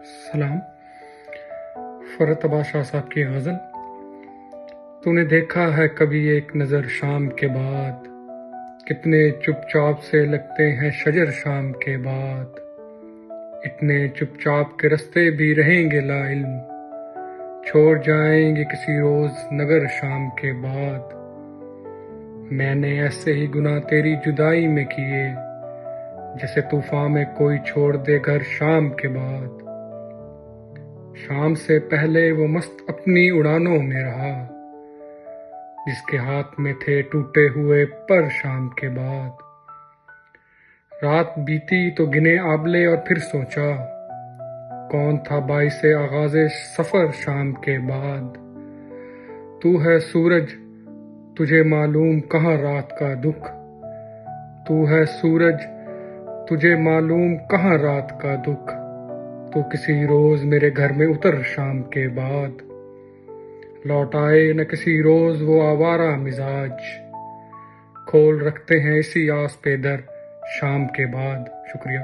سلام. فرت ابا شاہ صاحب کی غزل. تو نے دیکھا ہے کبھی ایک نظر شام کے بعد، کتنے چپ چاپ سے لگتے ہیں شجر شام کے بعد، اتنے چپ چاپ کے رستے بھی رہیں گے لا علم، چھوڑ جائیں گے کسی روز نگر شام کے بعد. میں نے ایسے ہی گناہ تیری جدائی میں کیے، جیسے طوفان میں کوئی چھوڑ دے گھر شام کے بعد. شام سے پہلے وہ مست اپنی اڑانوں میں رہا، جس کے ہاتھ میں تھے ٹوٹے ہوئے پر شام کے بعد. رات بیتی تو گنے آبلے اور پھر سوچا، کون تھا باعث آغاز سفر شام کے بعد. تو ہے سورج، تجھے معلوم کہاں رات کا دکھ، تو ہے سورج، تجھے معلوم کہاں رات کا دکھ. تو کسی روز میرے گھر میں اتر شام کے بعد، لوٹ آئے نہ کسی روز وہ آوارہ مزاج، کھول رکھتے ہیں اسی آس پہ در شام کے بعد. شکریہ.